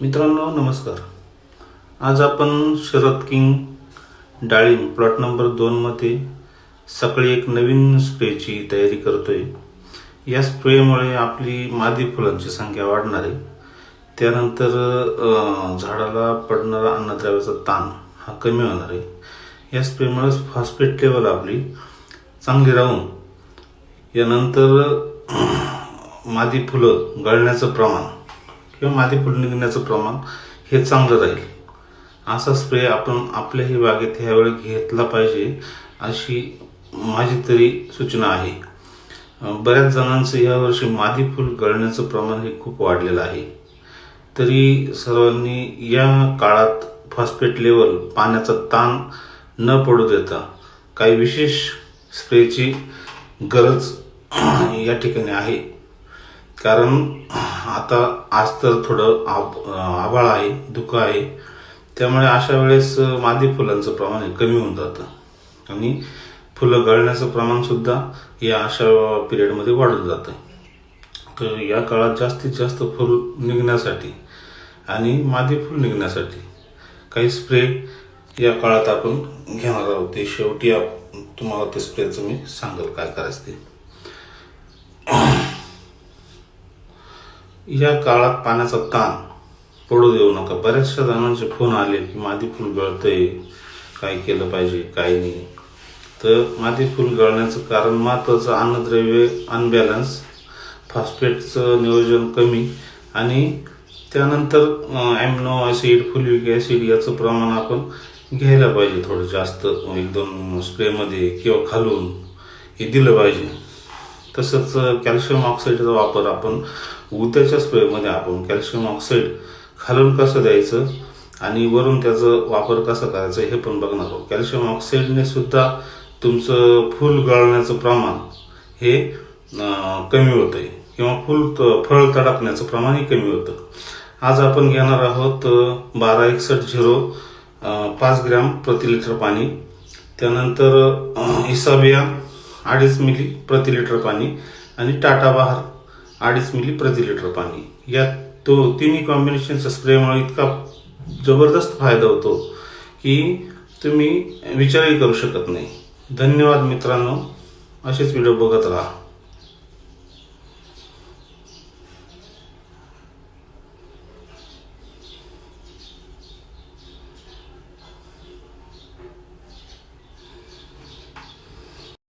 मित्रांनो नमस्कार। आज आपण शरद किंग डाळिंब प्लॉट नंबर 2 मध्ये सकाळी एक नवीन स्प्रेची तयारी करतोय। या स्प्रेमुळे आपली मादी फुलांची संख्या वाढणार आहे। त्यानंतर झाडाला पडणारा अन्नद्रव्याचा ताण हा कमी होणार आहे। या स्प्रेमुळे फॉस्फेट लेवल आपली चांगली राहून यानंतर मादी फुलं गळण्याचं प्रमाण किंवा मादी फुलं निघण्याचं प्रमाण हे चांगलं राहील। असा स्प्रे आपण आपल्याही बागेत ह्यावेळी घेतला पाहिजे अशी माझी तरी सूचना आहे। बऱ्याच जणांचं यावर्षी मादी फुल गळण्याचं प्रमाण हे खूप वाढलेलं आहे। तरी सर्वांनी या काळात फॉस्फेट लेवल पाण्याचा ताण न पडू देता काही विशेष स्प्रेची गरज या ठिकाणी आहे। कारण आता आज तर थोडं आभाळ आहे, धुकं आहे, त्यामुळे अशा वेळेस मादी फुलांचं प्रमाण कमी होऊन जातं आणि फुलं गळण्याचं प्रमाण सुद्धा या अशा पिरियडमध्ये वाढून जातं। तर या काळात जास्तीत जास्त फुल निघण्यासाठी आणि मादी फुल निघण्यासाठी काही स्प्रे या काळात आपण घेणार आहोत। ते शेवटी तुम्हाला ते स्प्रेचं मी सांगेल काय करायचं ते। या काळात पाण्याचा ताण पडू देऊ नका। बऱ्याचशा जणांचे फोन आले की मादी फुल गळतंय, काय केलं पाहिजे काय नाही। तर मादी फुल गळण्याचं कारण महत्त्वाचं अन्नद्रव्य अनबॅलन्स, फॉस्फेटचं नियोजन कमी आणि त्यानंतर ॲमिनो ॲसिड, फुलिक ॲसिड याचं प्रमाण आपण घ्यायला पाहिजे थोडं जास्त, एक दोन स्प्रेमध्ये किंवा खालून हे दिलं पाहिजे। तसंच कॅल्शियम ऑक्साईडचा वापर आपण उद्याच्या स्प्रेमध्ये आपण कॅल्शियम ऑक्साईड खालून कसं द्यायचं आणि वरून त्याचा वापर कसा करायचा हे पण बघणार आहोत। कॅल्शियम ऑक्साईडने सुद्धा तुमचं फुल गळण्याचं प्रमाण हे कमी होतंय किंवा फळ तडकण्याचं प्रमाणही कमी होतं। आज आपण घेणार आहोत 1261 5 ग्रॅम प्रति लिटर पाणी, त्यानंतर इसाबिया 2.5 मिली प्रति लिटर पाणी आणि टाटा बहार 2.5 मिली प्रति लिटर पाणी। या तिन्ही कॉम्बिनेशनच्या स्प्रेमुळे इतका जबरदस्त फायदा होतो की तुम्ही विचारही करू शकत नाही। धन्यवाद मित्रांनो, असेच व्हिडिओ बघत राहा।